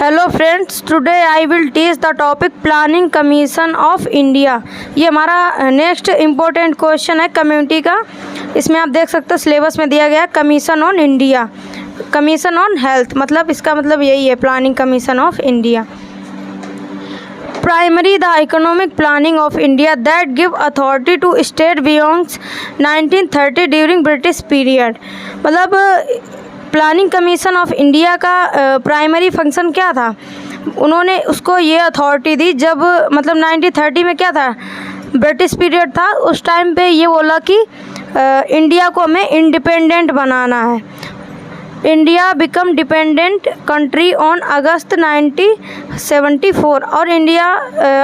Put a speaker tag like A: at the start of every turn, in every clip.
A: Hello friends, today I will teach the topic planning commission of India. ये हमारा next important question है community का। इसमें आप देख सकते हो सिलेबस में दिया गया है commission on India, commission on health, मतलब इसका मतलब यही है planning commission of India. Primary the economic planning of India that give authority to state beyonds 1930 during British period. मतलब प्लानिंग कमीशन ऑफ इंडिया का प्राइमरी फंक्शन क्या था, उन्होंने उसको ये अथॉरिटी दी जब मतलब 1930 में क्या था, ब्रिटिश पीरियड था। उस टाइम पे ये बोला कि इंडिया को हमें इंडिपेंडेंट बनाना है। India become dependent country on August 1974 और इंडिया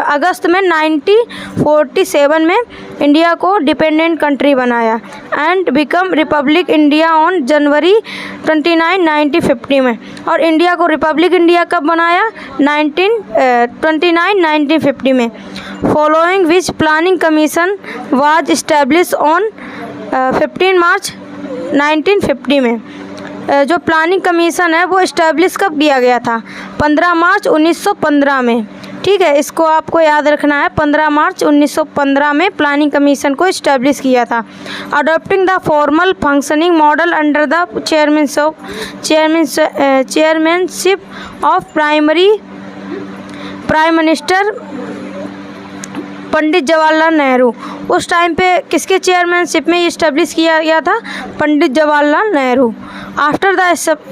A: अगस्त में 1947 में इंडिया को डिपेंडेंट कंट्री बनाया and become Republic India on January 29, 1950 में। और इंडिया को रिपब्लिक इंडिया कब बनाया, 1950 में। Following which planning commission was establish on 15 मार्च 1950 में। जो प्लानिंग कमीशन है वो इस्टेब्लिश कब किया गया था, 15 मार्च 1915 में। ठीक है, इसको आपको याद रखना है, 15 मार्च 1915 में प्लानिंग कमीशन को इस्टेब्लिश किया था। Adopting the formal functioning model under the chairmanship of prime minister Pandit Jawaharlal Nehru. उस टाइम पे किसके चेयरमैनशिप में इस्टेब्लिश किया गया था, Pandit Jawaharlal Nehru. After the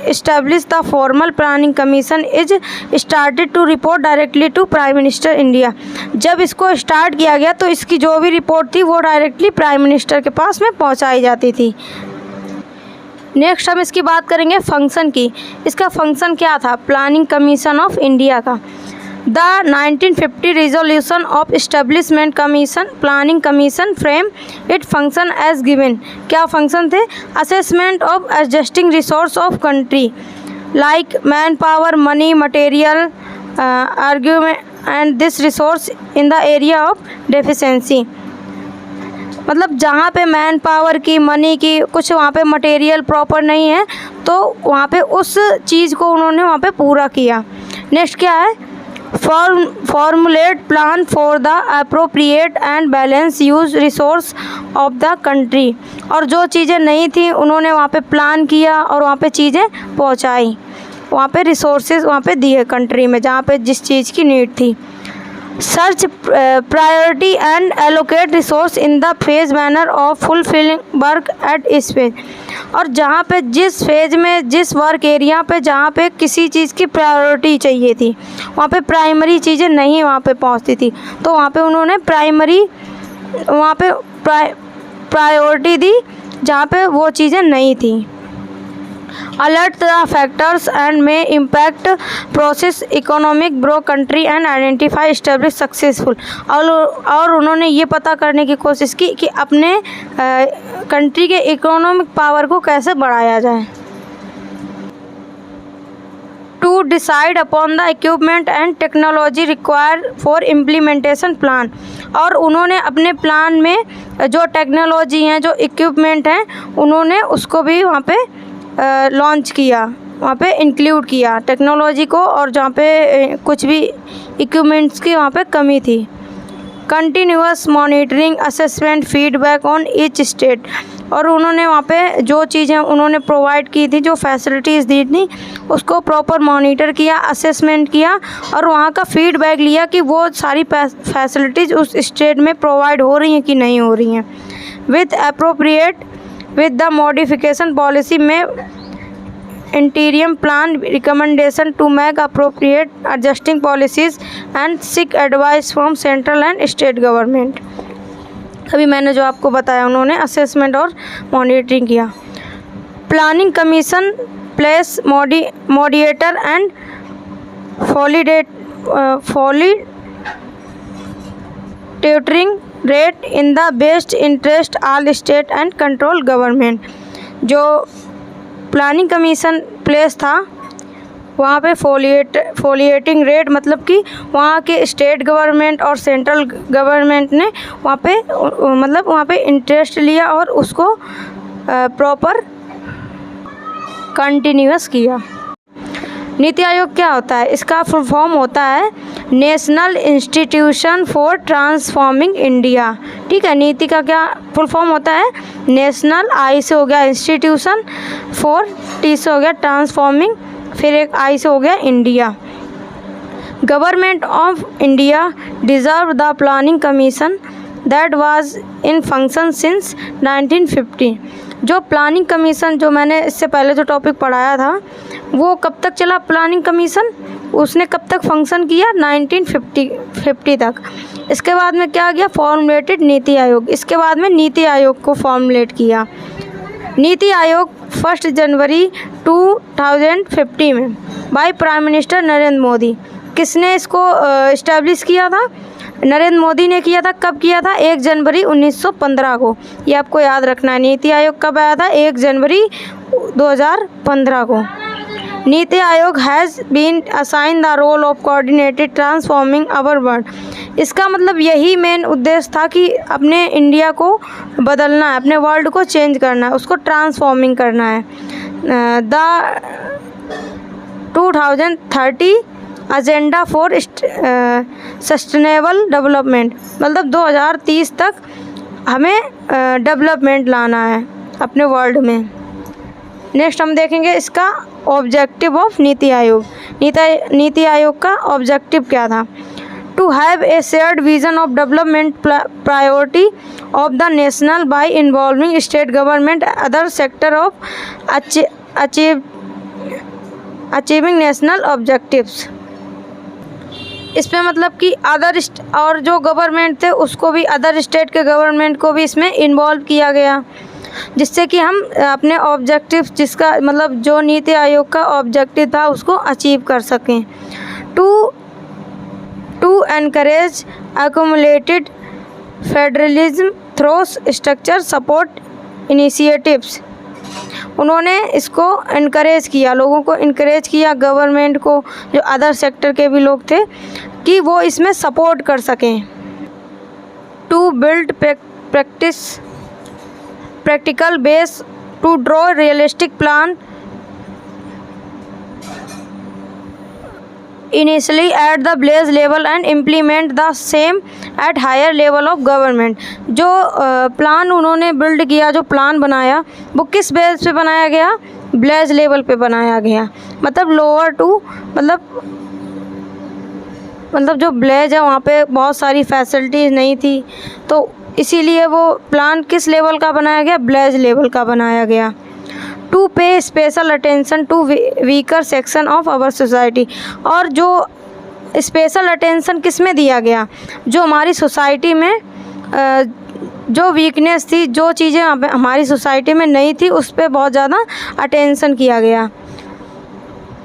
A: establish the formal planning commission is started to report directly to prime minister India. जब इसको स्टार्ट किया गया तो इसकी जो भी रिपोर्ट थी वो डायरेक्टली प्राइम मिनिस्टर के पास में पहुंचाई जाती थी। नेक्स्ट हम इसकी बात करेंगे फंक्शन की। इसका फंक्शन क्या था प्लानिंग कमीशन ऑफ इंडिया का। The 1950 resolution of establishment commission planning commission frame it function as given। क्या फंक्शन थे, assessment of adjusting resource of country like manpower, money, material, argument and this resource in the area of deficiency। मतलब जहाँ पे man power की, money की, कुछ वहाँ पे मटेरियल प्रॉपर नहीं है तो वहाँ पे उस चीज़ को उन्होंने वहाँ पे पूरा किया। नेक्स्ट क्या है, formulate plan for the appropriate and balanced use resource of the country। और जो चीज़ें नहीं थी उन्होंने वहाँ पे प्लान किया और वहाँ पे चीज़ें पहुँचाई, वहाँ पे रिसोर्सेज वहाँ पे दिए कंट्री में जहाँ पे जिस चीज़ की नीड थी। Search priority and allocate resource in the phase manner of fulfilling work at इस फेज। और जहाँ पे जिस फेज में जिस वर्क एरिया पे जहाँ पे किसी चीज़ की प्रायोरिटी चाहिए थी वहाँ पे प्राइमरी चीज़ें नहीं वहाँ पे पहुँचती थी तो वहाँ पे उन्होंने वहाँ पे प्रायोरिटी दी जहाँ पे वो चीज़ें नहीं थी। Alert the factors and may impact process economic grow country and identify establish successful. और उन्होंने ये पता करने की कोशिश की कि अपने कंट्री के इकोनॉमिक पावर को कैसे बढ़ाया जाए। To decide upon the equipment and technology required for implementation plan. और उन्होंने अपने प्लान में जो टेक्नोलॉजी हैं, जो इक्विपमेंट हैं, उन्होंने उसको भी वहाँ पे लॉन्च किया, वहाँ पे इंक्लूड किया टेक्नोलॉजी को, और जहाँ पे कुछ भी इक्विपमेंट्स की वहाँ पे कमी थी। Continuous monitoring assessment feedback on each state. और उन्होंने वहाँ पे जो चीज़ें उन्होंने प्रोवाइड की थी, जो फैसिलिटीज़ दी थी, उसको प्रॉपर मॉनिटर किया, असेसमेंट किया और वहाँ का फीडबैक लिया कि वो सारी फैसिलिटीज़ उस स्टेट में प्रोवाइड हो रही हैं कि नहीं हो रही हैं। With appropriate with the modification policy में interim plan recommendation to make appropriate adjusting policies and seek advice from central and state government। अभी मैंने जो आपको बताया उन्होंने असेसमेंट और मॉनिटरिंग किया। Planning commission plays mediator and facilitating rate in the best interest all state and control government. जो planning commission plays था वहाँ पे फॉलिएटिंग रेट मतलब कि वहाँ के स्टेट गवर्नमेंट और सेंट्रल गवर्नमेंट ने वहाँ पे इंटरेस्ट लिया और उसको प्रॉपर कंटिन्यूअस किया। नीति आयोग क्या होता है? इसका फुल फॉर्म होता है national institution for transforming India. ठीक है, नीति का क्या फुल फॉर्म होता है? नेशनल, आई से हो गया इंस्टीट्यूशन, फॉर, टी से हो गया ट्रांसफॉर्मिंग, फिर एक आई से हो गया India. Government of India deserve the planning commission that was in function since 1950। जो प्लानिंग कमीशन, जो मैंने इससे पहले जो टॉपिक पढ़ाया था, वो कब तक चला प्लानिंग कमीशन? उसने कब तक फंक्शन किया? 1950 तक। इसके बाद में क्या गया? फॉर्मुलेटेड नीति आयोग। इसके बाद में नीति आयोग को फॉर्मुलेट किया। नीति आयोग 1 जनवरी 2050 में by prime minister Narendra Modi. किसने इसको इस्टेब्लिश किया था? नरेंद्र मोदी ने किया था। कब किया था? 1 जनवरी 1915 को। ये आपको याद रखना है। नीति आयोग कब आया था? 1 जनवरी 2015 को। NITI Aayog has been assign the role of coordinated transforming our world. इसका मतलब यही मेन उद्देश्य था कि अपने इंडिया को बदलना है, अपने वर्ल्ड को चेंज करना है, उसको ट्रांसफॉर्मिंग करना है। The 2030 agenda for sustainable development, मतलब 2030 तक हमें डेवलपमेंट लाना है अपने वर्ल्ड में। नेक्स्ट हम देखेंगे इसका ऑब्जेक्टिव ऑफ नीति आयोग। नीति आयोग का ऑब्जेक्टिव क्या था? To have a shared vision of development priority of the national by involving state government other sector of achieving national objectives. इसमें मतलब कि अदर और जो गवर्नमेंट थे उसको भी, अदर स्टेट के गवर्नमेंट को भी इसमें इन्वॉल्व किया गया, जिससे कि हम अपने ऑब्जेक्टिव, जिसका मतलब जो नीति आयोग का ऑब्जेक्टिव था, उसको अचीव कर सकें। To encourage accumulated federalism through structure support initiatives. उन्होंने इसको इनकरेज किया, लोगों को इनकरेज किया, गवर्नमेंट को, जो अदर सेक्टर के भी लोग थे, कि वो इसमें सपोर्ट कर सकें। To build practical base to draw realistic plan initially at the village level and implement the same at higher level of government. जो प्लान उन्होंने बिल्ड किया, जो प्लान बनाया, वो किस बेस पे बनाया गया? विलेज लेवल पे बनाया गया। मतलब लोअर टू, मतलब जो विलेज है वहाँ पे बहुत सारी फैसिलिटीज़ नहीं थी, तो इसीलिए वो प्लान किस लेवल का बनाया गया? विलेज लेवल का बनाया गया। To pay special attention to weaker section of our society. और जो स्पेशल अटेंशन किस में दिया गया? जो हमारी सोसाइटी में जो वीकनेस थी, जो चीज़ें हमारी सोसाइटी में नहीं थी, उस पर बहुत ज़्यादा अटेंशन किया गया।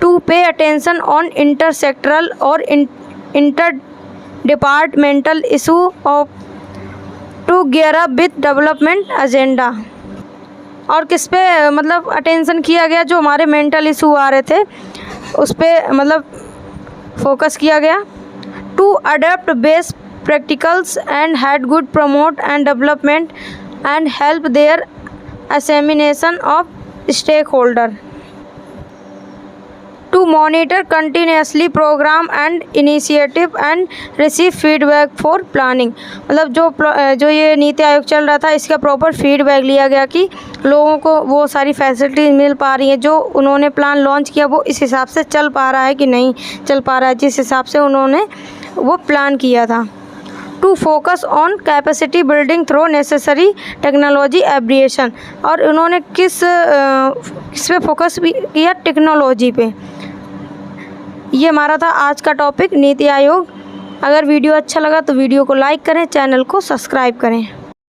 A: To pay attention on intersectoral और inter departmental issue of to gear up with development agenda. और किस पे मतलब अटेंशन किया गया? जो हमारे मेंटल इशू आ रहे थे उस पे मतलब फोकस किया गया। To adopt best practicals and had good promote and development and help their dissemination of stakeholder. To monitor continuously program and initiative and receive feedback for planning. मतलब जो ये नीति आयोग चल रहा था, इसका प्रॉपर फीडबैक लिया गया कि लोगों को वो सारी फैसिलिटीज़ मिल पा रही हैं, जो उन्होंने प्लान लॉन्च किया वो इस हिसाब से चल पा रहा है कि नहीं चल पा रहा है, जिस हिसाब से उन्होंने वो प्लान किया था। To focus on capacity building through necessary technology abbreviation. और उन्होंने किस पे फोकस भी किया? टेक्नोलॉजी पे। ये हमारा था आज का टॉपिक नीति आयोग। अगर वीडियो अच्छा लगा तो वीडियो को लाइक करें, चैनल को सब्सक्राइब करें।